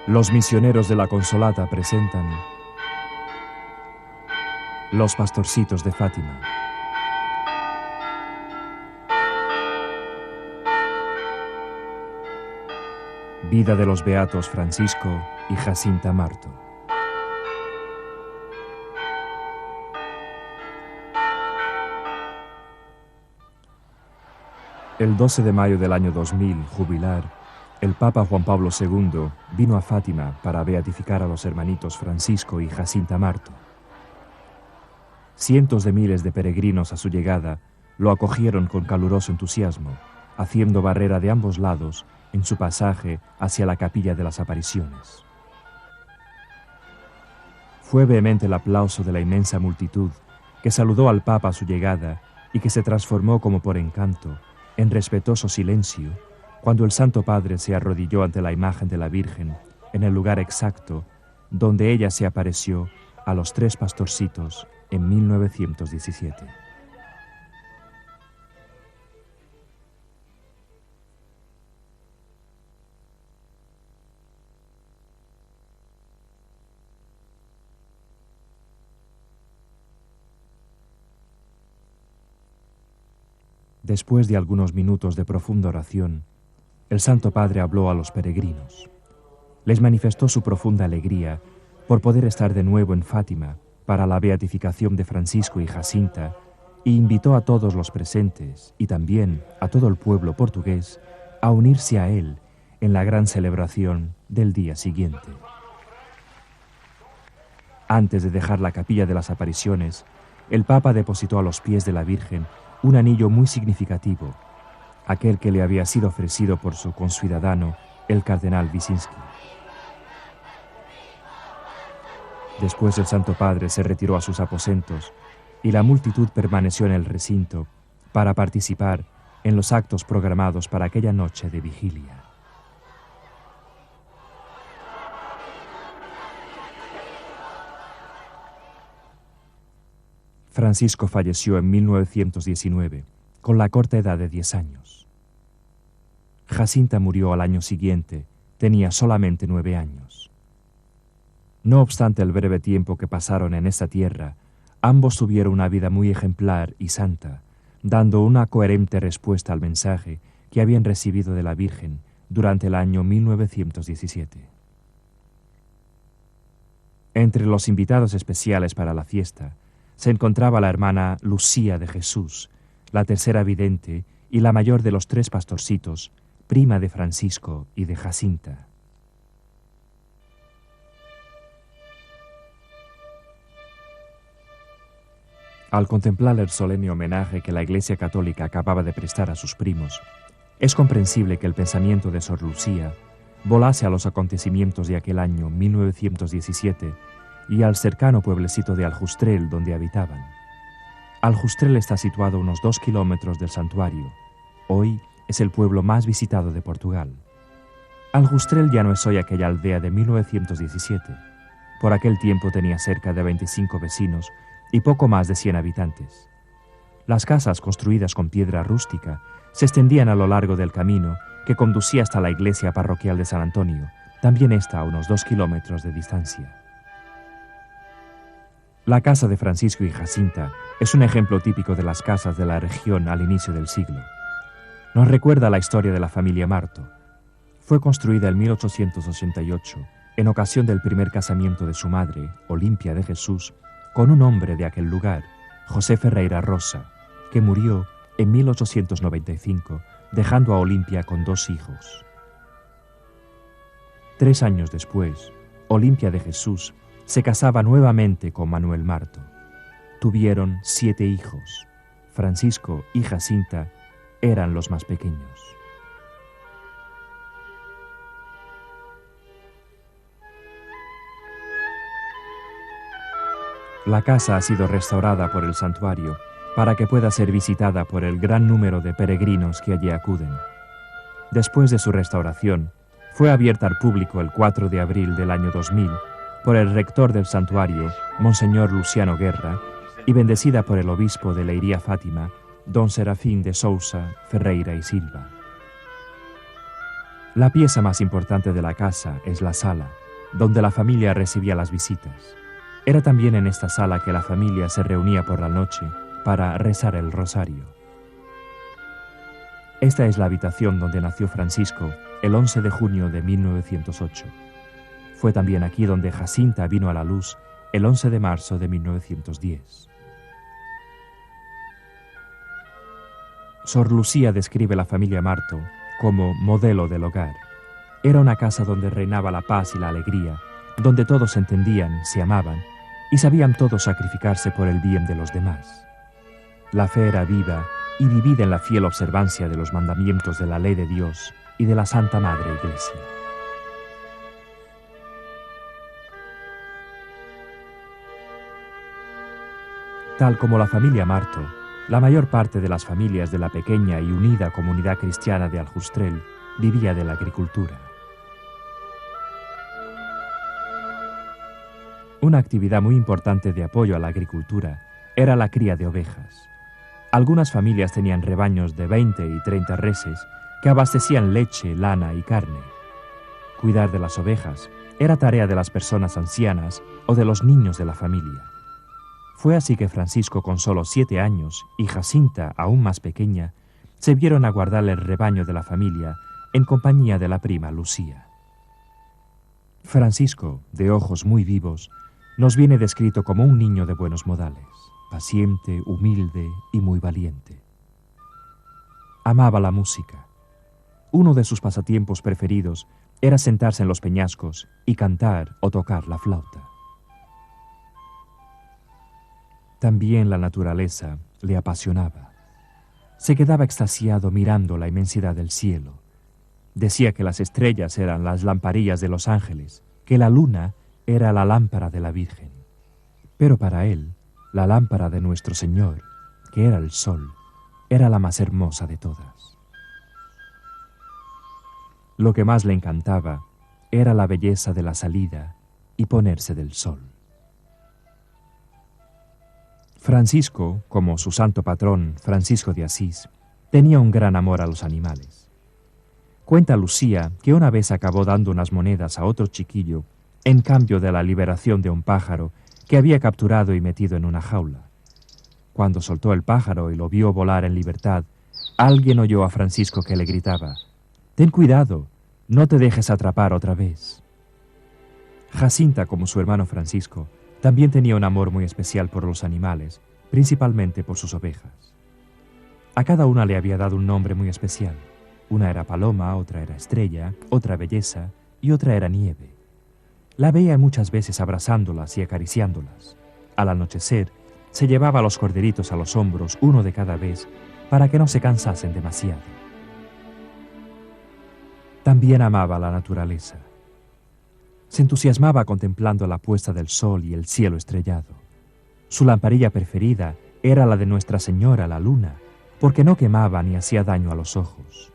Los misioneros de la Consolata presentan Los pastorcitos de Fátima. Vida de los beatos Francisco y Jacinta Marto. El 12 de mayo del año 2000, jubilar, el Papa Juan Pablo II vino a Fátima para beatificar a los hermanitos Francisco y Jacinta Marto. Cientos de miles de peregrinos a su llegada lo acogieron con caluroso entusiasmo, haciendo barrera de ambos lados en su pasaje hacia la Capilla de las Apariciones. Fue vehemente el aplauso de la inmensa multitud que saludó al Papa a su llegada y que se transformó como por encanto en respetuoso silencio cuando el Santo Padre se arrodilló ante la imagen de la Virgen en el lugar exacto donde ella se apareció a los tres pastorcitos en 1917. Después de algunos minutos de profunda oración, el Santo Padre habló a los peregrinos. Les manifestó su profunda alegría por poder estar de nuevo en Fátima para la beatificación de Francisco y Jacinta e invitó a todos los presentes y también a todo el pueblo portugués a unirse a él en la gran celebración del día siguiente. Antes de dejar la Capilla de las Apariciones, el Papa depositó a los pies de la Virgen un anillo muy significativo, aquel que le había sido ofrecido por su conciudadano, el cardenal Wyszynski. Después el Santo Padre se retiró a sus aposentos y la multitud permaneció en el recinto para participar en los actos programados para aquella noche de vigilia. Francisco falleció en 1919, con la corta edad de 10 años. Jacinta murió al año siguiente, tenía solamente 9 años. No obstante el breve tiempo que pasaron en esta tierra, ambos tuvieron una vida muy ejemplar y santa, dando una coherente respuesta al mensaje que habían recibido de la Virgen durante el año 1917. Entre los invitados especiales para la fiesta, se encontraba la hermana Lucía de Jesús, la tercera vidente y la mayor de los tres pastorcitos, prima de Francisco y de Jacinta. Al contemplar el solemne homenaje que la Iglesia Católica acababa de prestar a sus primos, es comprensible que el pensamiento de Sor Lucía volase a los acontecimientos de aquel año 1917 y al cercano pueblecito de Aljustrel donde habitaban. Aljustrel está situado a unos 2 kilómetros del santuario. Hoy es el pueblo más visitado de Portugal. Aljustrel ya no es hoy aquella aldea de 1917. Por aquel tiempo tenía cerca de 25 vecinos y poco más de 100 habitantes. Las casas, construidas con piedra rústica, se extendían a lo largo del camino que conducía hasta la iglesia parroquial de San Antonio, también esta a unos 2 kilómetros de distancia. La casa de Francisco y Jacinta es un ejemplo típico de las casas de la región al inicio del siglo. Nos recuerda la historia de la familia Marto. Fue construida en 1888, en ocasión del primer casamiento de su madre, Olimpia de Jesús, con un hombre de aquel lugar, José Ferreira Rosa, que murió en 1895, dejando a Olimpia con 2 hijos. 3 años después, Olimpia de Jesús se casaba nuevamente con Manuel Marto. Tuvieron 7 hijos. Francisco y Jacinta eran los más pequeños. La casa ha sido restaurada por el santuario para que pueda ser visitada por el gran número de peregrinos que allí acuden. Después de su restauración, fue abierta al público el 4 de abril del año 2000 por el rector del santuario, Monseñor Luciano Guerra, y bendecida por el obispo de Leiria Fátima, don Serafín de Sousa, Ferreira y Silva. La pieza más importante de la casa es la sala, donde la familia recibía las visitas. Era también en esta sala que la familia se reunía por la noche para rezar el rosario. Esta es la habitación donde nació Francisco el 11 de junio de 1908. Fue también aquí donde Jacinta vino a la luz el 11 de marzo de 1910. Sor Lucía describe la familia Marto como modelo del hogar. Era una casa donde reinaba la paz y la alegría, donde todos se entendían, se amaban y sabían todos sacrificarse por el bien de los demás. La fe era viva y vivida en la fiel observancia de los mandamientos de la ley de Dios y de la Santa Madre Iglesia. Tal como la familia Marto, la mayor parte de las familias de la pequeña y unida comunidad cristiana de Aljustrel vivía de la agricultura. Una actividad muy importante de apoyo a la agricultura era la cría de ovejas. Algunas familias tenían rebaños de 20 y 30 reses que abastecían leche, lana y carne. Cuidar de las ovejas era tarea de las personas ancianas o de los niños de la familia. Fue así que Francisco, con solo 7 años, y Jacinta, aún más pequeña, se vieron a guardar el rebaño de la familia en compañía de la prima Lucía. Francisco, de ojos muy vivos, nos viene descrito como un niño de buenos modales, paciente, humilde y muy valiente. Amaba la música. Uno de sus pasatiempos preferidos era sentarse en los peñascos y cantar o tocar la flauta. También la naturaleza le apasionaba. Se quedaba extasiado mirando la inmensidad del cielo. Decía que las estrellas eran las lamparillas de los ángeles, que la luna era la lámpara de la Virgen. Pero para él, la lámpara de nuestro Señor, que era el sol, era la más hermosa de todas. Lo que más le encantaba era la belleza de la salida y ponerse del sol. Francisco, como su santo patrón, Francisco de Asís, tenía un gran amor a los animales. Cuenta Lucía que una vez acabó dando unas monedas a otro chiquillo en cambio de la liberación de un pájaro que había capturado y metido en una jaula. Cuando soltó el pájaro y lo vio volar en libertad, alguien oyó a Francisco que le gritaba: «Ten cuidado, no te dejes atrapar otra vez». Jacinta, como su hermano Francisco, también tenía un amor muy especial por los animales, principalmente por sus ovejas. A cada una le había dado un nombre muy especial. Una era Paloma, otra era Estrella, otra Belleza y otra era Nieve. La veía muchas veces abrazándolas y acariciándolas. Al anochecer, se llevaba a los corderitos a los hombros, uno de cada vez, para que no se cansasen demasiado. También amaba la naturaleza. Se entusiasmaba contemplando la puesta del sol y el cielo estrellado. Su lamparilla preferida era la de Nuestra Señora, la luna, porque no quemaba ni hacía daño a los ojos.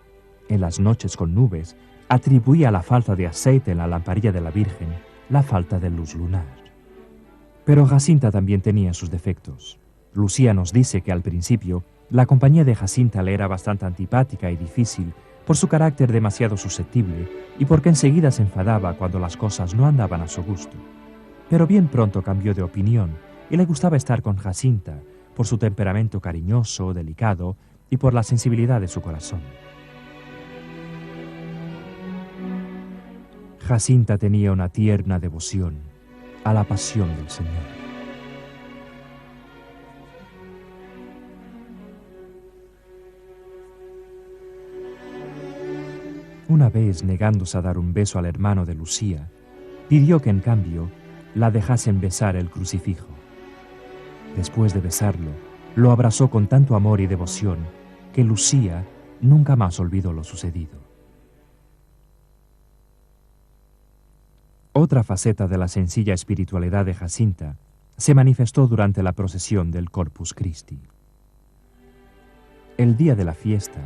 En las noches con nubes, atribuía a la falta de aceite en la lamparilla de la Virgen la falta de luz lunar. Pero Jacinta también tenía sus defectos. Lucía nos dice que al principio la compañía de Jacinta le era bastante antipática y difícil por su carácter demasiado susceptible y porque enseguida se enfadaba cuando las cosas no andaban a su gusto. Pero bien pronto cambió de opinión y le gustaba estar con Jacinta por su temperamento cariñoso, delicado y por la sensibilidad de su corazón. Jacinta tenía una tierna devoción a la pasión del Señor. Una vez, negándose a dar un beso al hermano de Lucía, pidió que en cambio la dejasen besar el crucifijo. Después de besarlo, lo abrazó con tanto amor y devoción que Lucía nunca más olvidó lo sucedido. Otra faceta de la sencilla espiritualidad de Jacinta se manifestó durante la procesión del Corpus Christi. El día de la fiesta,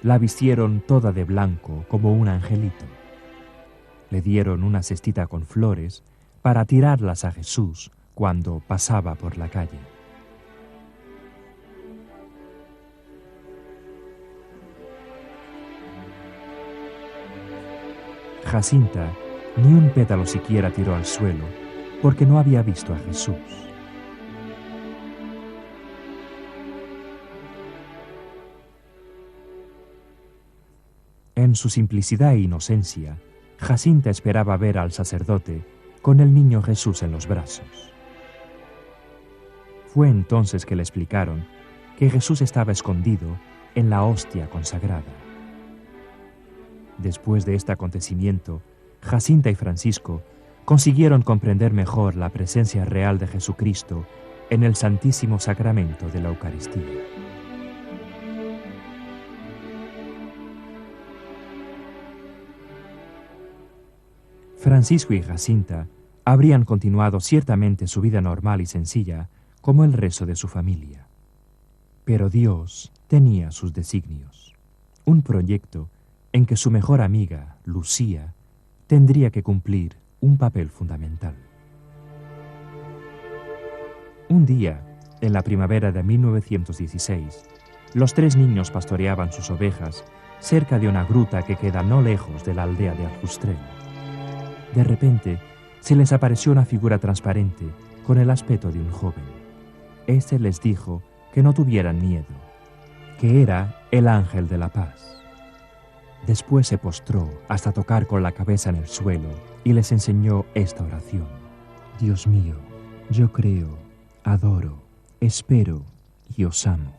la vistieron toda de blanco como un angelito. Le dieron una cestita con flores para tirarlas a Jesús cuando pasaba por la calle. Jacinta ni un pétalo siquiera tiró al suelo, porque no había visto a Jesús. En su simplicidad e inocencia, Jacinta esperaba ver al sacerdote con el niño Jesús en los brazos. Fue entonces que le explicaron que Jesús estaba escondido en la hostia consagrada. Después de este acontecimiento, Jacinta y Francisco consiguieron comprender mejor la presencia real de Jesucristo en el Santísimo Sacramento de la Eucaristía. Francisco y Jacinta habrían continuado ciertamente su vida normal y sencilla como el resto de su familia. Pero Dios tenía sus designios, un proyecto en que su mejor amiga, Lucía, tendría que cumplir un papel fundamental. Un día, en la primavera de 1916, los tres niños pastoreaban sus ovejas cerca de una gruta que queda no lejos de la aldea de Aljustrel. De repente, se les apareció una figura transparente con el aspecto de un joven. Este les dijo que no tuvieran miedo, que era el ángel de la paz. Después se postró hasta tocar con la cabeza en el suelo y les enseñó esta oración. Dios mío, yo creo, adoro, espero y os amo.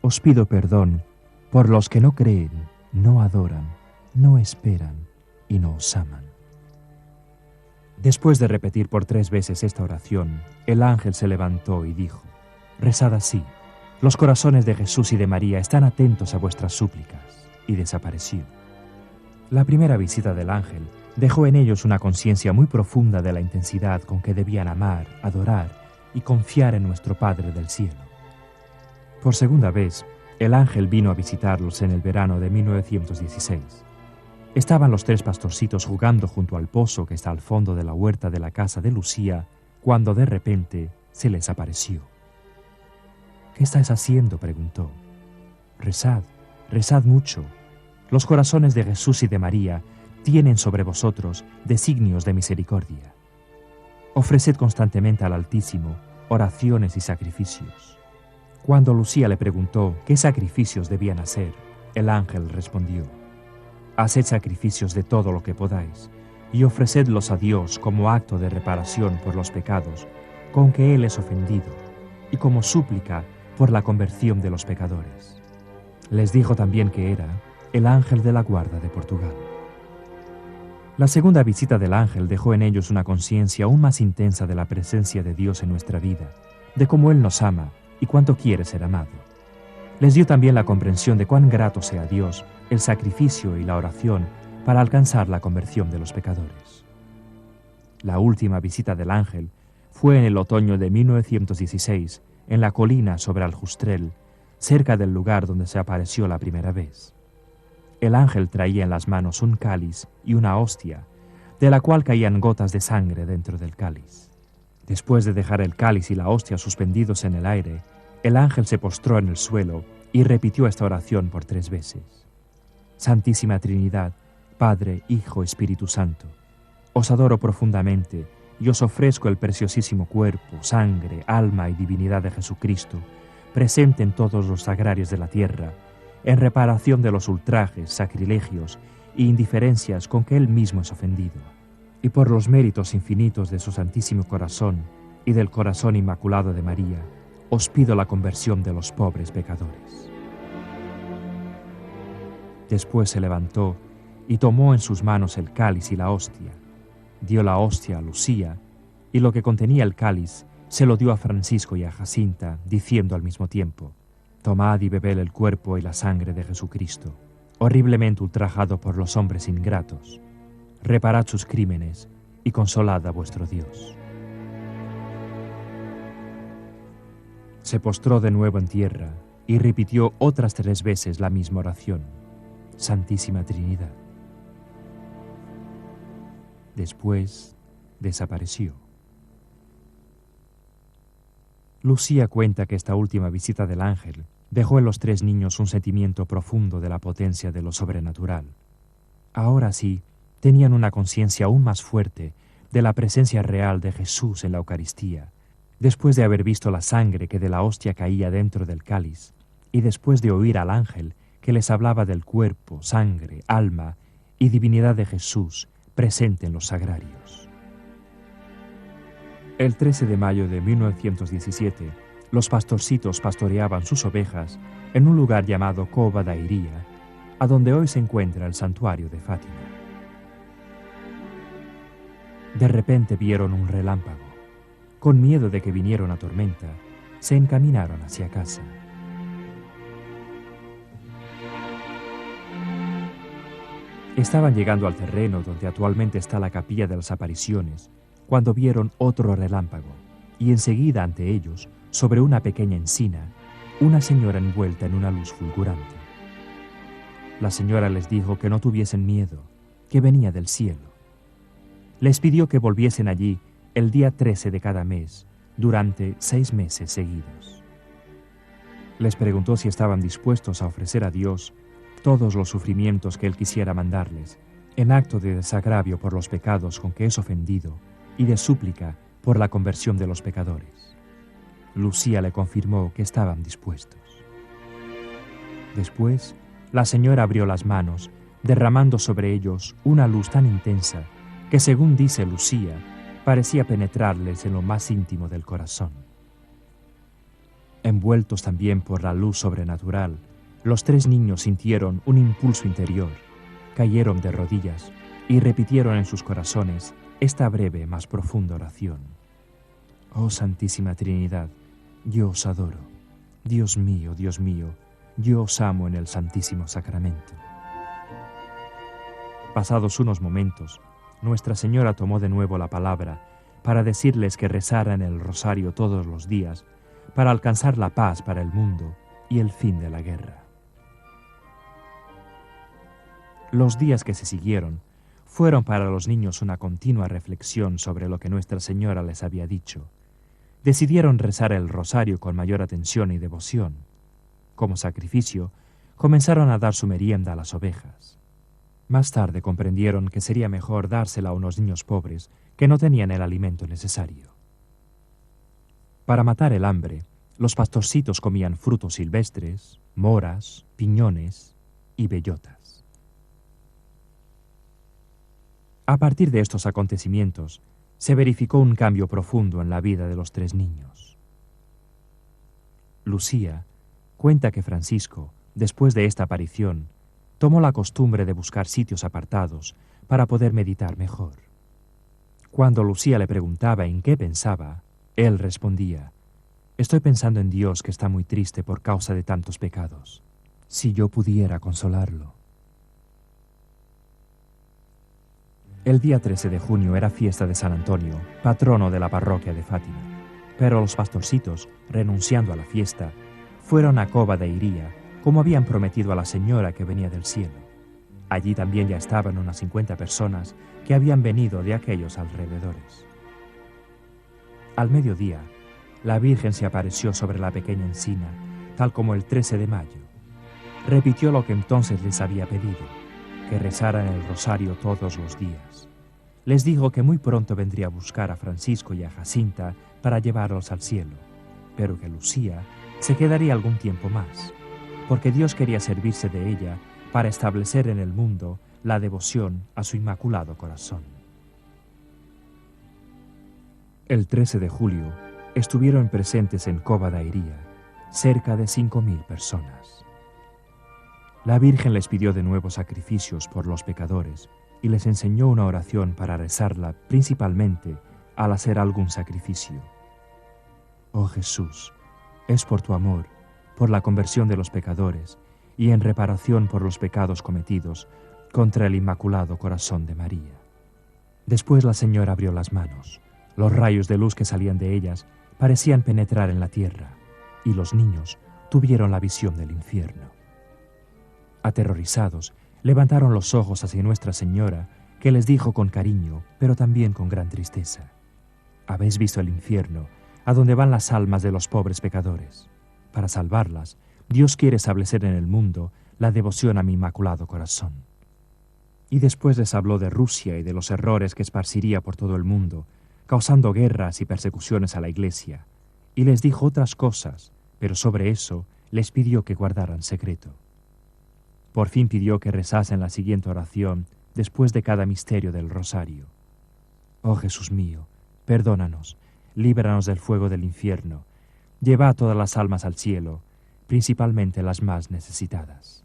Os pido perdón por los que no creen, no adoran, no esperan y no os aman. Después de repetir por 3 veces esta oración, el ángel se levantó y dijo: rezad así, los corazones de Jesús y de María están atentos a vuestras súplicas. Y desapareció. La primera visita del ángel dejó en ellos una conciencia muy profunda de la intensidad con que debían amar, adorar y confiar en nuestro Padre del cielo. Por segunda vez, el ángel vino a visitarlos en el verano de 1916. Estaban los 3 pastorcitos jugando junto al pozo que está al fondo de la huerta de la casa de Lucía, cuando de repente se les apareció. ¿Qué estáis haciendo?, preguntó. Rezad, rezad mucho. Los corazones de Jesús y de María tienen sobre vosotros designios de misericordia. Ofreced constantemente al Altísimo oraciones y sacrificios. Cuando Lucía le preguntó qué sacrificios debían hacer, el ángel respondió: haced sacrificios de todo lo que podáis y ofrecedlos a Dios como acto de reparación por los pecados con que Él es ofendido y como súplica por la conversión de los pecadores. Les dijo también que era el ángel de la guarda de Portugal. La segunda visita del ángel dejó en ellos una conciencia aún más intensa de la presencia de Dios en nuestra vida, de cómo Él nos ama y cuánto quiere ser amado. Les dio también la comprensión de cuán grato sea a Dios el sacrificio y la oración para alcanzar la conversión de los pecadores. La última visita del ángel fue en el otoño de 1916, en la colina sobre Aljustrel, cerca del lugar donde se apareció la primera vez. El ángel traía en las manos un cáliz y una hostia, de la cual caían gotas de sangre dentro del cáliz. Después de dejar el cáliz y la hostia suspendidos en el aire, el ángel se postró en el suelo y repitió esta oración por 3 veces. Santísima Trinidad, Padre, Hijo, Espíritu Santo, os adoro profundamente y os ofrezco el preciosísimo cuerpo, sangre, alma y divinidad de Jesucristo, presente en todos los sagrarios de la tierra, en reparación de los ultrajes, sacrilegios e indiferencias con que Él mismo es ofendido, y por los méritos infinitos de su Santísimo Corazón y del Corazón Inmaculado de María, os pido la conversión de los pobres pecadores. Después se levantó y tomó en sus manos el cáliz y la hostia, dio la hostia a Lucía, y lo que contenía el cáliz se lo dio a Francisco y a Jacinta, diciendo al mismo tiempo: tomad y bebed el cuerpo y la sangre de Jesucristo, horriblemente ultrajado por los hombres ingratos. Reparad sus crímenes y consolad a vuestro Dios. Se postró de nuevo en tierra y repitió otras 3 veces la misma oración: Santísima Trinidad. Después desapareció. Lucía cuenta que esta última visita del ángel dejó en los 3 niños un sentimiento profundo de la potencia de lo sobrenatural. Ahora sí, tenían una conciencia aún más fuerte de la presencia real de Jesús en la Eucaristía, después de haber visto la sangre que de la hostia caía dentro del cáliz, y después de oír al ángel que les hablaba del cuerpo, sangre, alma y divinidad de Jesús presente en los sagrarios. El 13 de mayo de 1917, los pastorcitos pastoreaban sus ovejas en un lugar llamado Cova da Iria, a donde hoy se encuentra el santuario de Fátima. De repente vieron un relámpago. Con miedo de que viniera una tormenta, se encaminaron hacia casa. Estaban llegando al terreno donde actualmente está la capilla de las apariciones, cuando vieron otro relámpago, y enseguida ante ellos, sobre una pequeña encina, una señora envuelta en una luz fulgurante. La señora les dijo que no tuviesen miedo, que venía del cielo. Les pidió que volviesen allí el día 13 de cada mes, durante 6 meses seguidos. Les preguntó si estaban dispuestos a ofrecer a Dios todos los sufrimientos que Él quisiera mandarles, en acto de desagravio por los pecados con que es ofendido y de súplica por la conversión de los pecadores. Lucía le confirmó que estaban dispuestos. Después, la señora abrió las manos, derramando sobre ellos una luz tan intensa que, según dice Lucía, parecía penetrarles en lo más íntimo del corazón. Envueltos también por la luz sobrenatural, los 3 niños sintieron un impulso interior, cayeron de rodillas y repitieron en sus corazones esta breve, más profunda oración. Oh Santísima Trinidad, yo os adoro. Dios mío, yo os amo en el Santísimo Sacramento. Pasados unos momentos, Nuestra Señora tomó de nuevo la palabra para decirles que rezaran el rosario todos los días para alcanzar la paz para el mundo y el fin de la guerra. Los días que se siguieron fueron para los niños una continua reflexión sobre lo que Nuestra Señora les había dicho. Decidieron rezar el rosario con mayor atención y devoción. Como sacrificio, comenzaron a dar su merienda a las ovejas. Más tarde comprendieron que sería mejor dársela a unos niños pobres que no tenían el alimento necesario. Para matar el hambre, los pastorcitos comían frutos silvestres, moras, piñones y bellotas. A partir de estos acontecimientos, se verificó un cambio profundo en la vida de los 3 niños. Lucía cuenta que Francisco, después de esta aparición, tomó la costumbre de buscar sitios apartados para poder meditar mejor. Cuando Lucía le preguntaba en qué pensaba, él respondía: «Estoy pensando en Dios, que está muy triste por causa de tantos pecados. Si yo pudiera consolarlo». El día 13 de junio era fiesta de San Antonio, patrono de la parroquia de Fátima, pero los pastorcitos, renunciando a la fiesta, fueron a Cova da Iria, como habían prometido a la señora que venía del cielo. Allí también ya estaban unas 50 personas que habían venido de aquellos alrededores. Al mediodía, la Virgen se apareció sobre la pequeña encina, tal como el 13 de mayo. Repitió lo que entonces les había pedido, que rezaran el rosario todos los días. Les dijo que muy pronto vendría a buscar a Francisco y a Jacinta para llevarlos al cielo, pero que Lucía se quedaría algún tiempo más, porque Dios quería servirse de ella para establecer en el mundo la devoción a su Inmaculado Corazón. El 13 de julio estuvieron presentes en Cova da Iria cerca de 5.000 personas. La Virgen les pidió de nuevo sacrificios por los pecadores y les enseñó una oración para rezarla principalmente al hacer algún sacrificio. Oh Jesús, es por tu amor, por la conversión de los pecadores y en reparación por los pecados cometidos contra el Inmaculado Corazón de María. Después la señora abrió las manos. Los rayos de luz que salían de ellas parecían penetrar en la tierra, y los niños tuvieron la visión del infierno. Aterrorizados, levantaron los ojos hacia Nuestra Señora, que les dijo con cariño, pero también con gran tristeza: «Habéis visto el infierno, a donde van las almas de los pobres pecadores. Para salvarlas, Dios quiere establecer en el mundo la devoción a mi Inmaculado Corazón». Y después les habló de Rusia y de los errores que esparciría por todo el mundo, causando guerras y persecuciones a la Iglesia. Y les dijo otras cosas, pero sobre eso les pidió que guardaran secreto. Por fin pidió que rezasen la siguiente oración después de cada misterio del rosario. Oh Jesús mío, perdónanos, líbranos del fuego del infierno, lleva a todas las almas al cielo, principalmente las más necesitadas.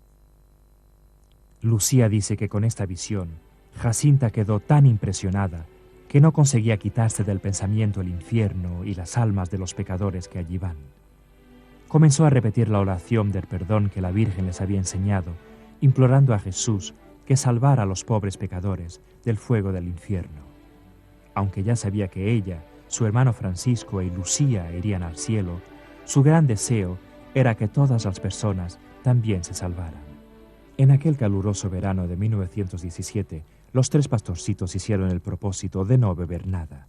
Lucía dice que con esta visión, Jacinta quedó tan impresionada que no conseguía quitarse del pensamiento el infierno y las almas de los pecadores que allí van. Comenzó a repetir la oración del perdón que la Virgen les había enseñado, implorando a Jesús que salvara a los pobres pecadores del fuego del infierno. Aunque ya sabía que ella, su hermano Francisco y Lucía irían al cielo, su gran deseo era que todas las personas también se salvaran. En aquel caluroso verano de 1917, los tres pastorcitos hicieron el propósito de no beber nada.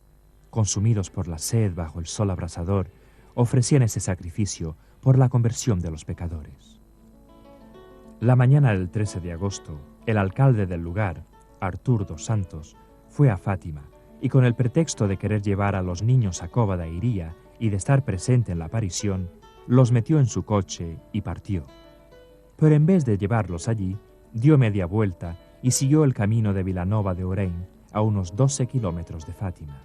Consumidos por la sed bajo el sol abrasador, ofrecían ese sacrificio por la conversión de los pecadores. La mañana del 13 de agosto, el alcalde del lugar, Artur dos Santos, fue a Fátima y con el pretexto de querer llevar a los niños a Cova da Iria y de estar presente en la aparición, los metió en su coche y partió. Pero en vez de llevarlos allí, dio media vuelta y siguió el camino de Vilanova de Orense a unos 12 kilómetros de Fátima.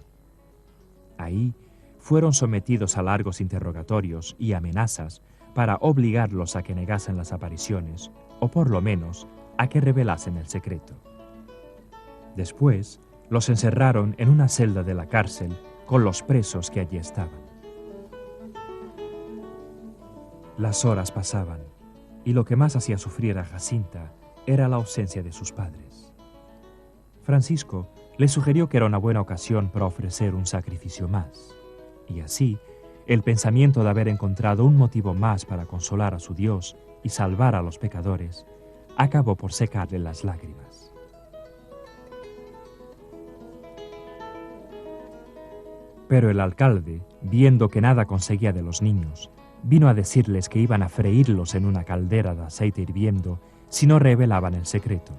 Ahí fueron sometidos a largos interrogatorios y amenazas para obligarlos a que negasen las apariciones, o por lo menos a que revelasen el secreto. Después, los encerraron en una celda de la cárcel con los presos que allí estaban. Las horas pasaban, y lo que más hacía sufrir a Jacinta era la ausencia de sus padres. Francisco le sugirió que era una buena ocasión para ofrecer un sacrificio más, y así, el pensamiento de haber encontrado un motivo más para consolar a su Dios y salvar a los pecadores, acabó por secarle las lágrimas. Pero el alcalde, viendo que nada conseguía de los niños, vino a decirles que iban a freírlos en una caldera de aceite hirviendo si no revelaban el secreto.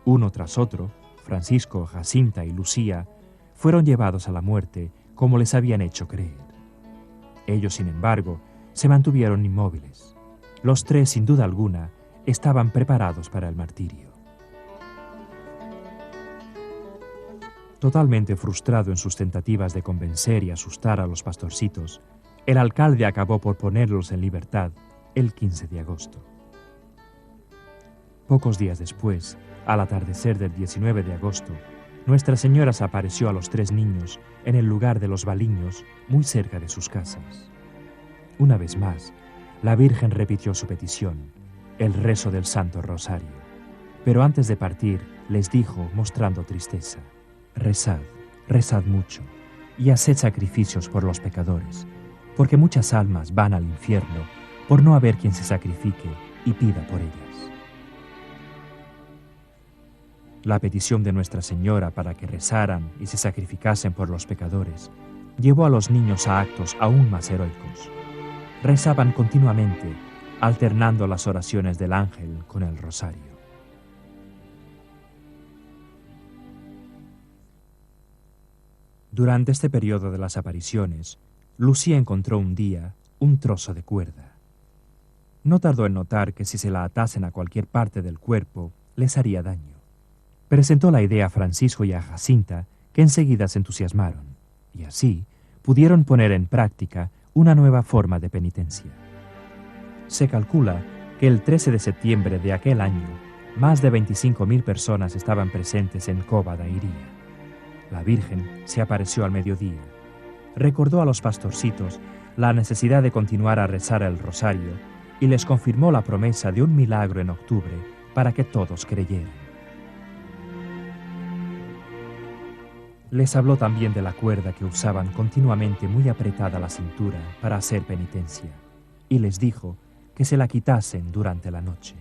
Uno tras otro, Francisco, Jacinta y Lucía fueron llevados a la muerte como les habían hecho creer. Ellos, sin embargo, se mantuvieron inmóviles. Los tres, sin duda alguna, estaban preparados para el martirio. Totalmente frustrado en sus tentativas de convencer y asustar a los pastorcitos, el alcalde acabó por ponerlos en libertad el 15 de agosto. Pocos días después, al atardecer del 19 de agosto, Nuestra Señora se apareció a los tres niños en el lugar de los Baliños, muy cerca de sus casas. Una vez más, la Virgen repitió su petición, el rezo del Santo Rosario. Pero antes de partir, les dijo, mostrando tristeza: rezad, rezad mucho, y haced sacrificios por los pecadores, porque muchas almas van al infierno por no haber quien se sacrifique y pida por ellas. La petición de Nuestra Señora para que rezaran y se sacrificasen por los pecadores llevó a los niños a actos aún más heroicos. Rezaban continuamente, alternando las oraciones del ángel con el rosario. Durante este periodo de las apariciones, Lucía encontró un día un trozo de cuerda. No tardó en notar que si se la atasen a cualquier parte del cuerpo, les haría daño. Presentó la idea a Francisco y a Jacinta, que enseguida se entusiasmaron, y así pudieron poner en práctica una nueva forma de penitencia. Se calcula que el 13 de septiembre de aquel año, más de 25.000 personas estaban presentes en Cova da Iria. La Virgen se apareció al mediodía. Recordó a los pastorcitos la necesidad de continuar a rezar el rosario y les confirmó la promesa de un milagro en octubre para que todos creyeran. Les habló también de la cuerda que usaban continuamente muy apretada a la cintura para hacer penitencia, y les dijo que se la quitasen durante la noche.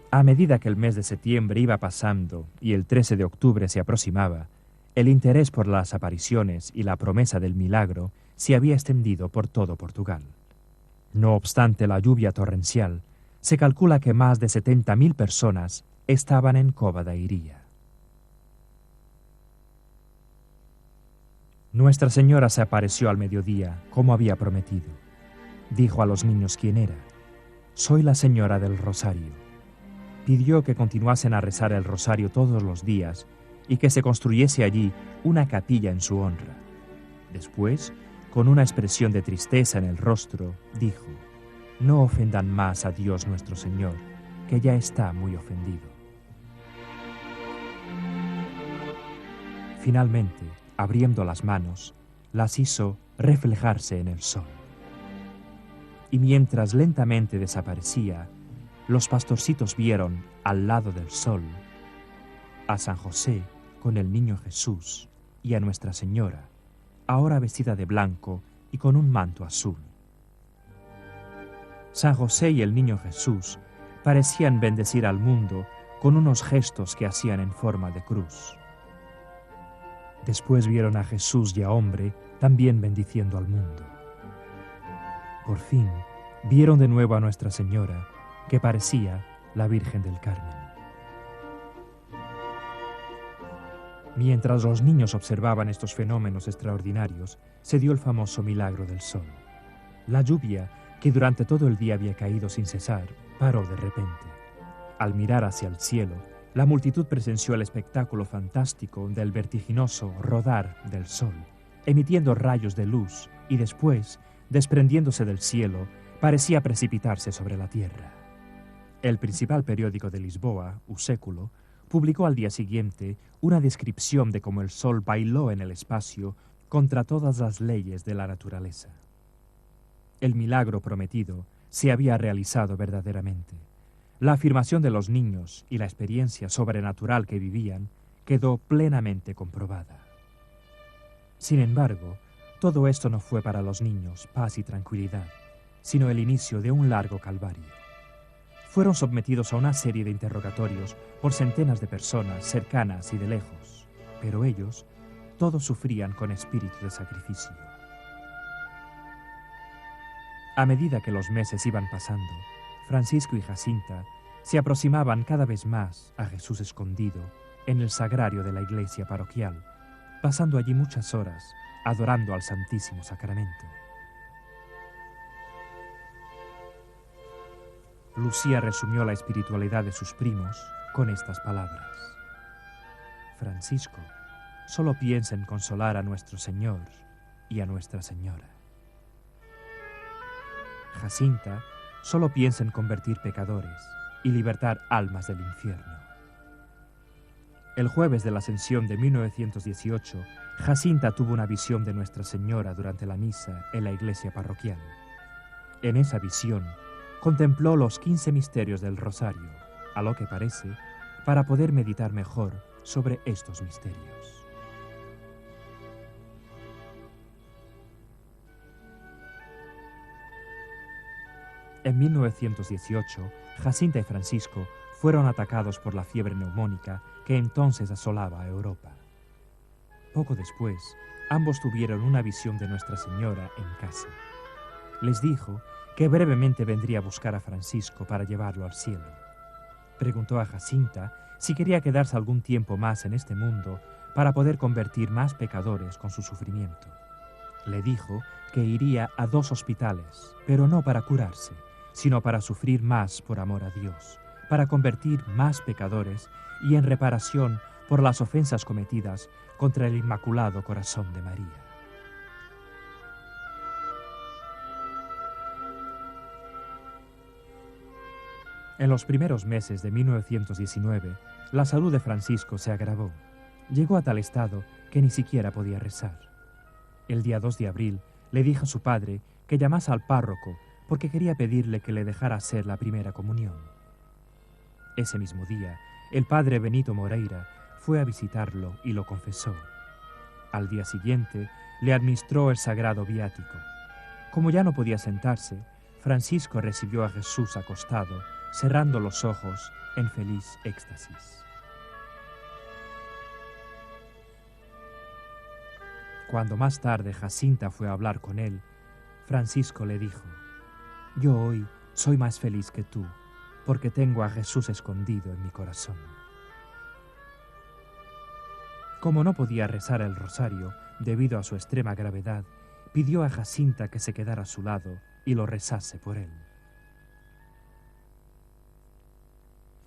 A medida que el mes de septiembre iba pasando y el 13 de octubre se aproximaba, el interés por las apariciones y la promesa del milagro se había extendido por todo Portugal. No obstante la lluvia torrencial, se calcula que más de 70.000 personas estaban en Cova da Iria. Nuestra Señora se apareció al mediodía, como había prometido. Dijo a los niños quién era. Soy la Señora del Rosario. Pidió que continuasen a rezar el rosario todos los días y que se construyese allí una capilla en su honra. Después, con una expresión de tristeza en el rostro, dijo: no ofendan más a Dios nuestro Señor, que ya está muy ofendido. Finalmente, abriendo las manos, las hizo reflejarse en el sol. Y mientras lentamente desaparecía, los pastorcitos vieron, al lado del sol, a San José con el niño Jesús y a Nuestra Señora, ahora vestida de blanco y con un manto azul. San José y el niño Jesús parecían bendecir al mundo con unos gestos que hacían en forma de cruz. Después vieron a Jesús ya hombre también bendiciendo al mundo. Por fin vieron de nuevo a Nuestra Señora, que parecía la Virgen del Carmen. Mientras los niños observaban estos fenómenos extraordinarios, se dio el famoso milagro del sol. La lluvia, que durante todo el día había caído sin cesar, paró de repente. Al mirar hacia el cielo, la multitud presenció el espectáculo fantástico del vertiginoso rodar del sol, emitiendo rayos de luz y después, desprendiéndose del cielo, parecía precipitarse sobre la tierra. El principal periódico de Lisboa, O Século, publicó al día siguiente una descripción de cómo el sol bailó en el espacio contra todas las leyes de la naturaleza. El milagro prometido se había realizado verdaderamente. La afirmación de los niños y la experiencia sobrenatural que vivían quedó plenamente comprobada. Sin embargo, todo esto no fue para los niños paz y tranquilidad, sino el inicio de un largo calvario. Fueron sometidos a una serie de interrogatorios por centenas de personas cercanas y de lejos, pero ellos todos sufrían con espíritu de sacrificio. A medida que los meses iban pasando, Francisco y Jacinta se aproximaban cada vez más a Jesús escondido en el sagrario de la iglesia parroquial, pasando allí muchas horas adorando al Santísimo Sacramento. Lucía resumió la espiritualidad de sus primos con estas palabras: Francisco solo piensa en consolar a nuestro Señor y a Nuestra Señora. Jacinta solo piensa en convertir pecadores y libertar almas del infierno. El jueves de la Ascensión de 1918, Jacinta tuvo una visión de Nuestra Señora durante la misa en la iglesia parroquial. En esa visión, contempló los 15 misterios del Rosario, a lo que parece, para poder meditar mejor sobre estos misterios. En 1918, Jacinta y Francisco fueron atacados por la fiebre neumónica que entonces asolaba a Europa. Poco después, ambos tuvieron una visión de Nuestra Señora en casa. Les dijo que brevemente vendría a buscar a Francisco para llevarlo al cielo. Preguntó a Jacinta si quería quedarse algún tiempo más en este mundo para poder convertir más pecadores con su sufrimiento. Le dijo que iría a 2 hospitales, pero no para curarse, sino para sufrir más por amor a Dios, para convertir más pecadores y en reparación por las ofensas cometidas contra el Inmaculado Corazón de María. En los primeros meses de 1919, la salud de Francisco se agravó. Llegó a tal estado que ni siquiera podía rezar. El día 2 de abril le dijo a su padre que llamase al párroco porque quería pedirle que le dejara hacer la primera comunión. Ese mismo día, el padre Benito Moreira fue a visitarlo y lo confesó. Al día siguiente, le administró el sagrado viático. Como ya no podía sentarse, Francisco recibió a Jesús acostado, cerrando los ojos en feliz éxtasis. Cuando más tarde Jacinta fue a hablar con él, Francisco le dijo: yo hoy soy más feliz que tú, porque tengo a Jesús escondido en mi corazón. Como no podía rezar el rosario debido a su extrema gravedad, pidió a Jacinta que se quedara a su lado y lo rezase por él.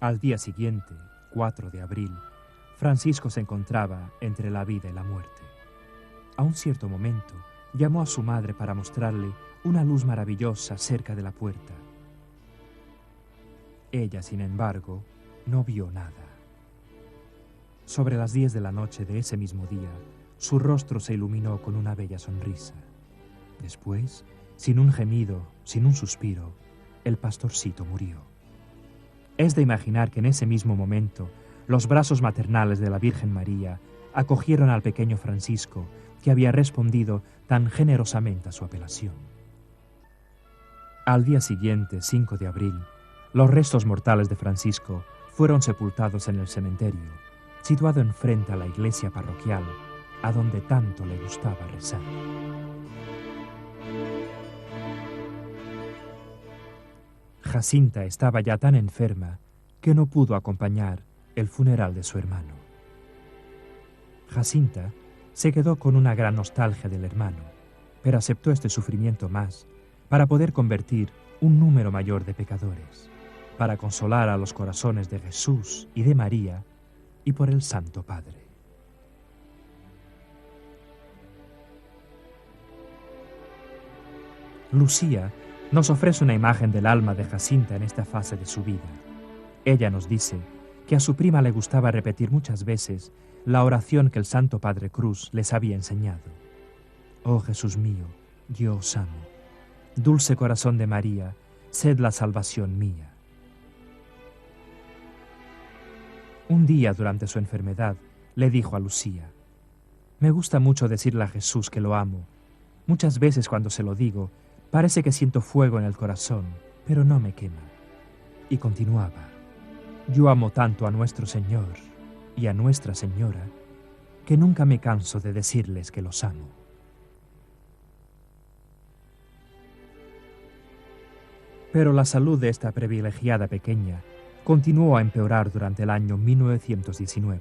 Al día siguiente, 4 de abril, Francisco se encontraba entre la vida y la muerte. A un cierto momento, llamó a su madre para mostrarle una luz maravillosa cerca de la puerta. Ella, sin embargo, no vio nada. Sobre las 10 de la noche de ese mismo día, su rostro se iluminó con una bella sonrisa. Después, sin un gemido, sin un suspiro, el pastorcito murió. Es de imaginar que en ese mismo momento, los brazos maternales de la Virgen María acogieron al pequeño Francisco, que había respondido tan generosamente a su apelación. Al día siguiente, 5 de abril, los restos mortales de Francisco fueron sepultados en el cementerio, situado enfrente a la iglesia parroquial, a donde tanto le gustaba rezar. Jacinta estaba ya tan enferma que no pudo acompañar el funeral de su hermano. Jacinta se quedó con una gran nostalgia del hermano, pero aceptó este sufrimiento más para poder convertir un número mayor de pecadores, para consolar a los corazones de Jesús y de María y por el Santo Padre. Lucía nos ofrece una imagen del alma de Jacinta en esta fase de su vida. Ella nos dice que a su prima le gustaba repetir muchas veces la oración que el Santo Padre Cruz les había enseñado. Oh Jesús mío, yo os amo. Dulce corazón de María, sed la salvación mía. Un día durante su enfermedad le dijo a Lucía: me gusta mucho decirle a Jesús que lo amo. Muchas veces cuando se lo digo, parece que siento fuego en el corazón, pero no me quema. Y continuaba: yo amo tanto a nuestro Señor y a Nuestra Señora, que nunca me canso de decirles que los amo. Pero la salud de esta privilegiada pequeña continuó a empeorar durante el año 1919.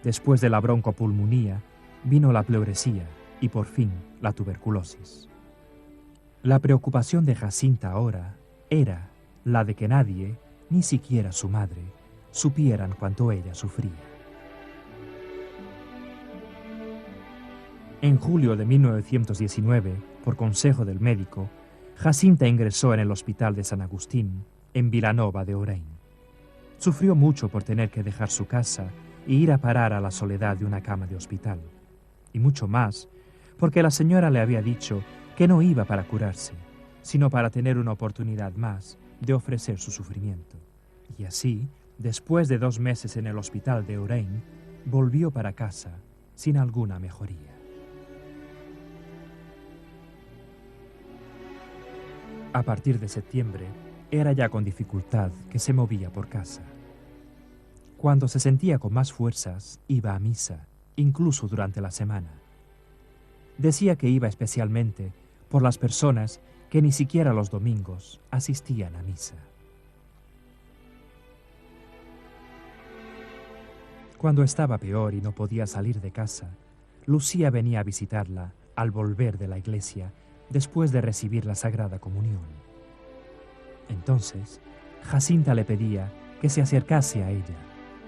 Después de la broncopulmonía, vino la pleuresía y por fin la tuberculosis. La preocupación de Jacinta ahora era la de que nadie, ni siquiera su madre, supieran cuánto ella sufría. En julio de 1919, por consejo del médico, Jacinta ingresó en el hospital de San Agustín, en Vilanova de Orense. Sufrió mucho por tener que dejar su casa e ir a parar a la soledad de una cama de hospital. Y mucho más porque la señora le había dicho que no iba para curarse, sino para tener una oportunidad más de ofrecer su sufrimiento. Y así, después de 2 meses en el hospital de Orense, volvió para casa sin alguna mejoría. A partir de septiembre, era ya con dificultad que se movía por casa. Cuando se sentía con más fuerzas, iba a misa, incluso durante la semana. Decía que iba especialmente por las personas que ni siquiera los domingos asistían a misa. Cuando estaba peor y no podía salir de casa, Lucía venía a visitarla al volver de la iglesia después de recibir la Sagrada Comunión. Entonces, Jacinta le pedía que se acercase a ella,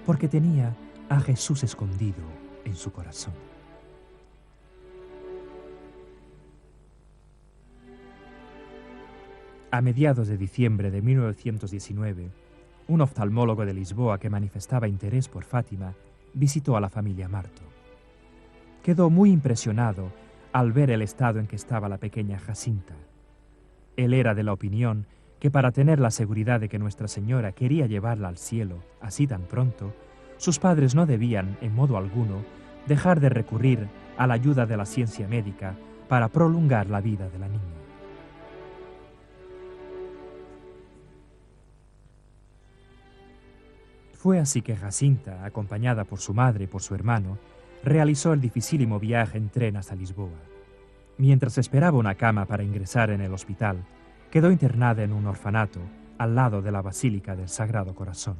porque tenía a Jesús escondido en su corazón. A mediados de diciembre de 1919, un oftalmólogo de Lisboa que manifestaba interés por Fátima visitó a la familia Marto. Quedó muy impresionado al ver el estado en que estaba la pequeña Jacinta. Él era de la opinión que para tener la seguridad de que Nuestra Señora quería llevarla al cielo así tan pronto, sus padres no debían, en modo alguno, dejar de recurrir a la ayuda de la ciencia médica para prolongar la vida de la niña. Fue así que Jacinta, acompañada por su madre y por su hermano, realizó el dificílimo viaje en tren hasta Lisboa. Mientras esperaba una cama para ingresar en el hospital, quedó internada en un orfanato al lado de la Basílica del Sagrado Corazón.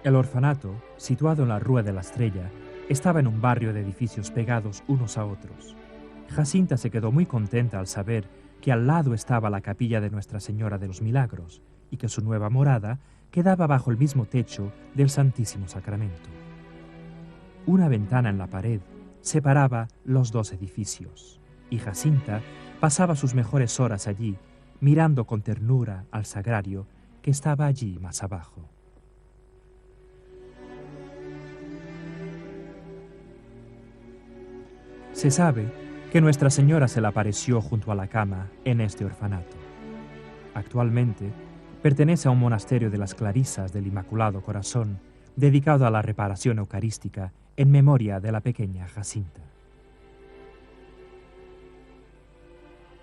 El orfanato, situado en la Rúa de la Estrella, estaba en un barrio de edificios pegados unos a otros. Jacinta se quedó muy contenta al saber que al lado estaba la capilla de Nuestra Señora de los Milagros y que su nueva morada quedaba bajo el mismo techo del Santísimo Sacramento. Una ventana en la pared separaba los dos edificios, y Jacinta pasaba sus mejores horas allí, mirando con ternura al sagrario que estaba allí más abajo. Se sabe que Nuestra Señora se le apareció junto a la cama en este orfanato. Actualmente pertenece a un monasterio de las Clarisas del Inmaculado Corazón, dedicado a la reparación eucarística en memoria de la pequeña Jacinta.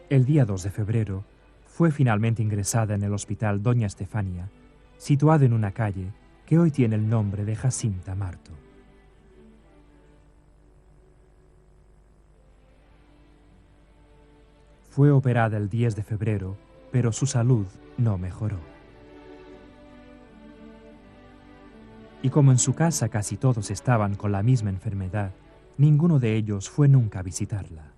El día 2 de febrero fue finalmente ingresada en el Hospital Doña Estefania, situado en una calle que hoy tiene el nombre de Jacinta Marto. Fue operada el 10 de febrero, pero su salud no mejoró. Y como en su casa casi todos estaban con la misma enfermedad, ninguno de ellos fue nunca a visitarla.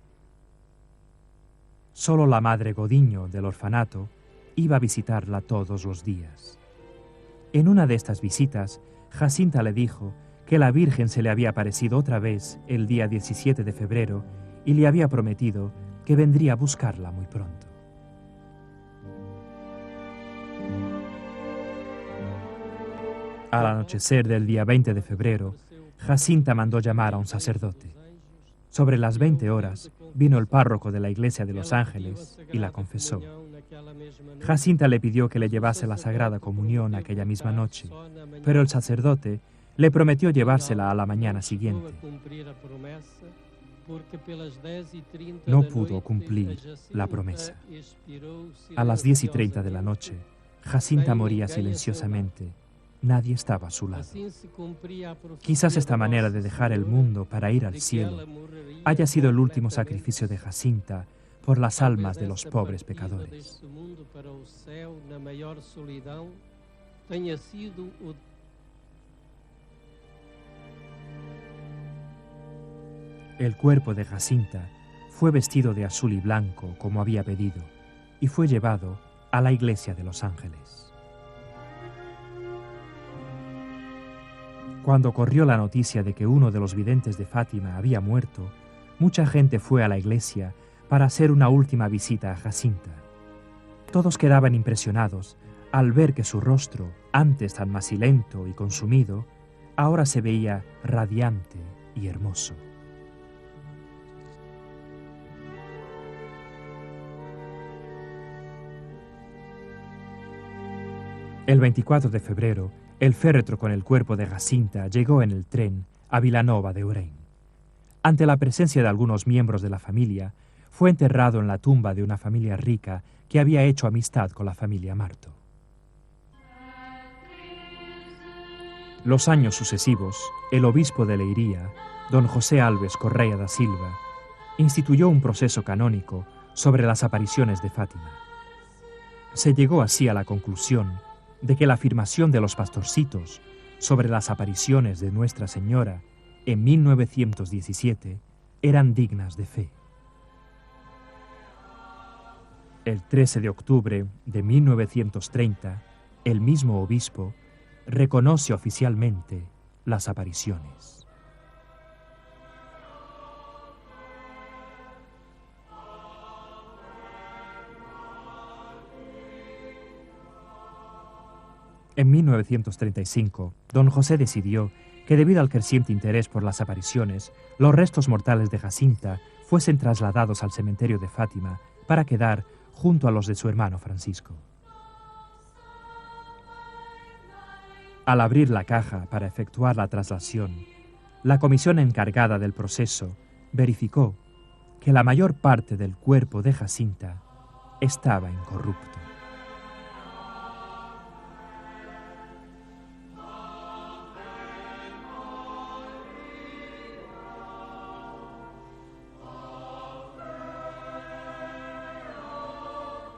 Solo la madre Godiño del orfanato iba a visitarla todos los días. En una de estas visitas, Jacinta le dijo que la Virgen se le había aparecido otra vez el día 17 de febrero y le había prometido que vendría a buscarla muy pronto. Al anochecer del día 20 de febrero, Jacinta mandó llamar a un sacerdote. Sobre las 20 horas, vino el párroco de la iglesia de Los Ángeles y la confesó. Jacinta le pidió que le llevase la Sagrada Comunión aquella misma noche, pero el sacerdote le prometió llevársela a la mañana siguiente. No pudo cumplir la promesa. A las 10:30 de la noche, Jacinta moría silenciosamente. Nadie estaba a su lado. Quizás esta manera de dejar el mundo para ir al cielo haya sido el último sacrificio de Jacinta por las almas de los pobres pecadores. El cuerpo de Jacinta fue vestido de azul y blanco como había pedido y fue llevado a la iglesia de Los Ángeles. Cuando corrió la noticia de que uno de los videntes de Fátima había muerto, mucha gente fue a la iglesia para hacer una última visita a Jacinta. Todos quedaban impresionados al ver que su rostro, antes tan macilento y consumido, ahora se veía radiante y hermoso. El 24 de febrero, el féretro con el cuerpo de Jacinta llegó en el tren a Vilanova de Urén. Ante la presencia de algunos miembros de la familia, fue enterrado en la tumba de una familia rica que había hecho amistad con la familia Marto. Los años sucesivos, el obispo de Leiria, don José Alves Correia da Silva, instituyó un proceso canónico sobre las apariciones de Fátima. Se llegó así a la conclusión de que la afirmación de los pastorcitos sobre las apariciones de Nuestra Señora en 1917 eran dignas de fe. El 13 de octubre de 1930, el mismo obispo reconoce oficialmente las apariciones. En 1935, don José decidió que debido al creciente interés por las apariciones, los restos mortales de Jacinta fuesen trasladados al cementerio de Fátima para quedar junto a los de su hermano Francisco. Al abrir la caja para efectuar la traslación, la comisión encargada del proceso verificó que la mayor parte del cuerpo de Jacinta estaba incorrupto.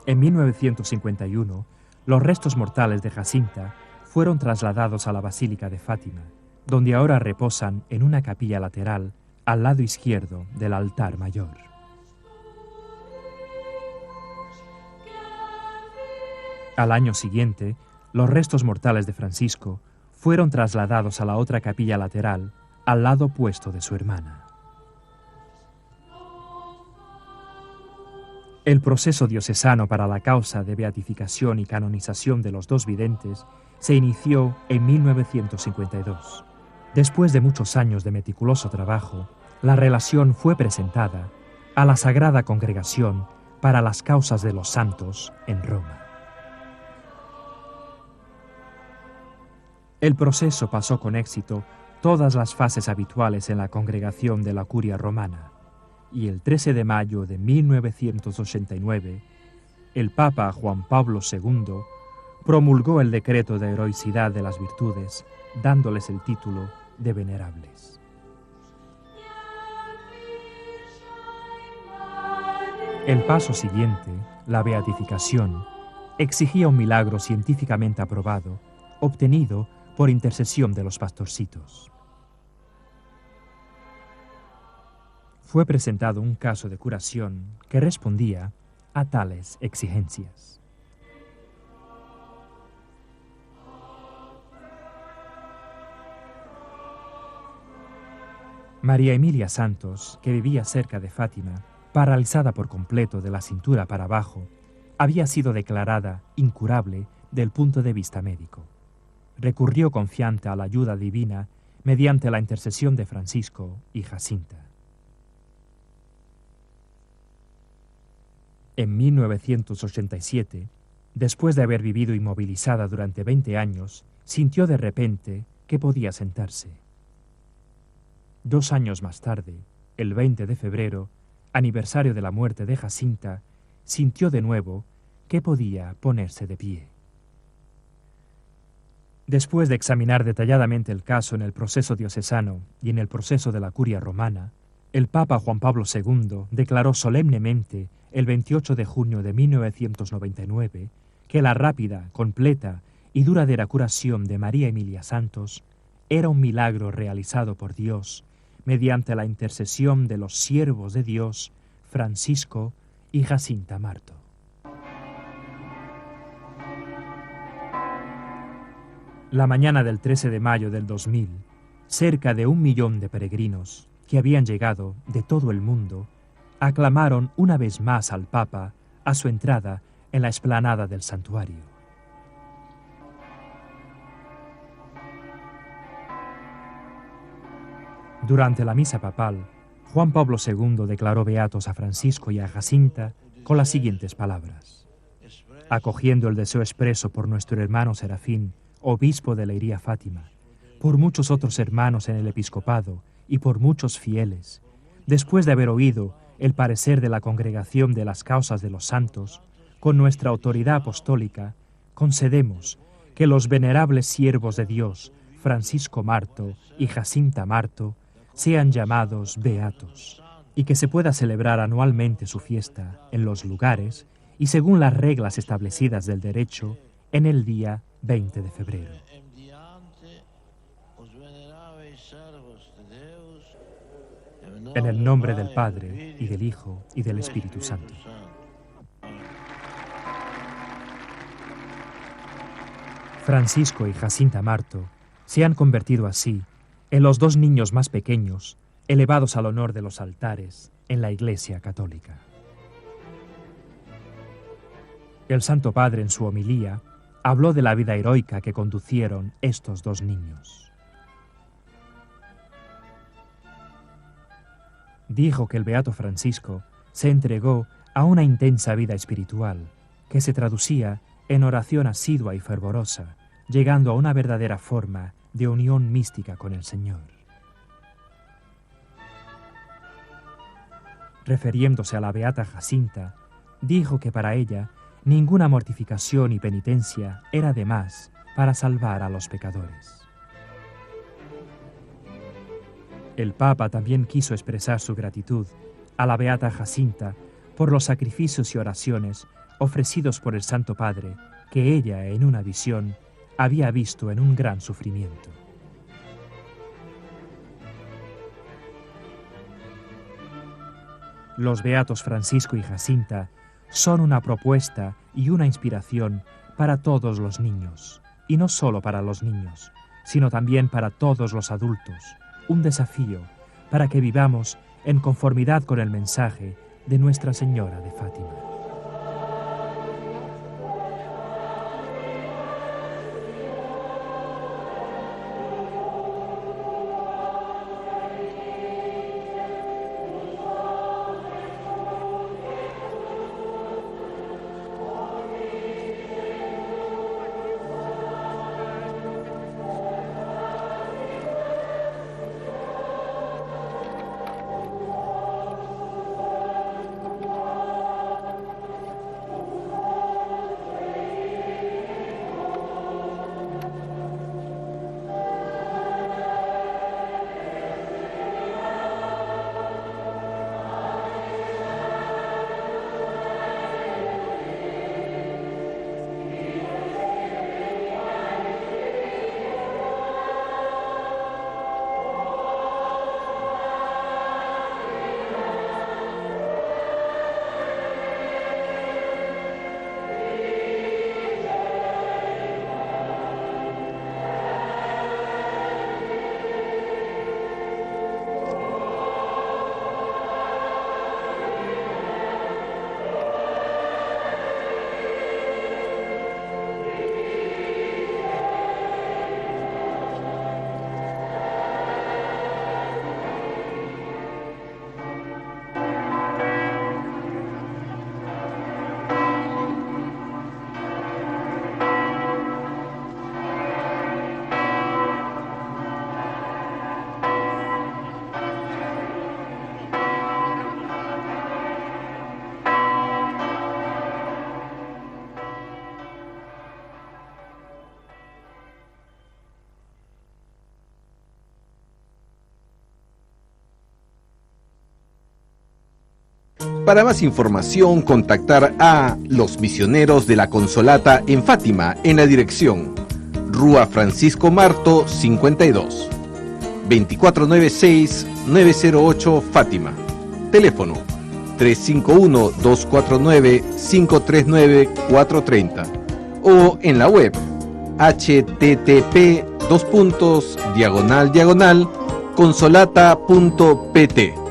En 1951, los restos mortales de Jacinta fueron trasladados a la Basílica de Fátima, donde ahora reposan en una capilla lateral al lado izquierdo del altar mayor. Al año siguiente, los restos mortales de Francisco fueron trasladados a la otra capilla lateral al lado opuesto de su hermana. El proceso diocesano para la causa de beatificación y canonización de los dos videntes se inició en 1952. Después de muchos años de meticuloso trabajo, la relación fue presentada a la Sagrada Congregación para las Causas de los Santos en Roma. El proceso pasó con éxito todas las fases habituales en la congregación de la Curia Romana, y el 13 de mayo de 1989, el Papa Juan Pablo II promulgó el decreto de heroicidad de las virtudes, dándoles el título de venerables. El paso siguiente, la beatificación, exigía un milagro científicamente aprobado, obtenido por intercesión de los pastorcitos. Fue presentado un caso de curación que respondía a tales exigencias. María Emilia Santos, que vivía cerca de Fátima, paralizada por completo de la cintura para abajo, había sido declarada incurable del punto de vista médico. Recurrió confiante a la ayuda divina mediante la intercesión de Francisco y Jacinta. En 1987, después de haber vivido inmovilizada durante 20 años, sintió de repente que podía sentarse. 2 años más tarde, el 20 de febrero, aniversario de la muerte de Jacinta, sintió de nuevo que podía ponerse de pie. Después de examinar detalladamente el caso en el proceso diocesano y en el proceso de la Curia Romana, el Papa Juan Pablo II declaró solemnemente el 28 de junio de 1999 que la rápida, completa y duradera curación de María Emilia Santos era un milagro realizado por Dios mediante la intercesión de los siervos de Dios, Francisco y Jacinta Marto. La mañana del 13 de mayo del 2000, cerca de 1 millón de peregrinos que habían llegado de todo el mundo aclamaron una vez más al Papa a su entrada en la explanada del santuario. Durante la misa papal, Juan Pablo II declaró beatos a Francisco y a Jacinta con las siguientes palabras: acogiendo el deseo expreso por nuestro hermano Serafín, obispo de Leiría Fátima, por muchos otros hermanos en el episcopado y por muchos fieles, después de haber oído el parecer de la Congregación de las Causas de los Santos, con nuestra autoridad apostólica, concedemos que los venerables siervos de Dios, Francisco Marto y Jacinta Marto, sean llamados beatos, y que se pueda celebrar anualmente su fiesta en los lugares y según las reglas establecidas del derecho en el día 20 de febrero. En el nombre del Padre, y del Hijo, y del Espíritu Santo. Francisco y Jacinta Marto se han convertido así en los 2 niños más pequeños elevados al honor de los altares en la Iglesia Católica. El Santo Padre en su homilía habló de la vida heroica que conducieron estos 2 niños. Dijo que el beato Francisco se entregó a una intensa vida espiritual que se traducía en oración asidua y fervorosa, llegando a una verdadera forma de unión mística con el Señor. Refiriéndose a la beata Jacinta, dijo que para ella ninguna mortificación y penitencia era de más para salvar a los pecadores. El Papa también quiso expresar su gratitud a la beata Jacinta por los sacrificios y oraciones ofrecidos por el Santo Padre, que ella, en una visión, había visto en un gran sufrimiento. Los beatos Francisco y Jacinta son una propuesta y una inspiración para todos los niños, y no solo para los niños, sino también para todos los adultos, un desafío para que vivamos en conformidad con el mensaje de Nuestra Señora de Fátima. Para más información, contactar a los misioneros de la Consolata en Fátima en la dirección Rúa Francisco Marto 52, 2496-908 Fátima. Teléfono 351-249-539-430 o en la web http:// consolata.pt.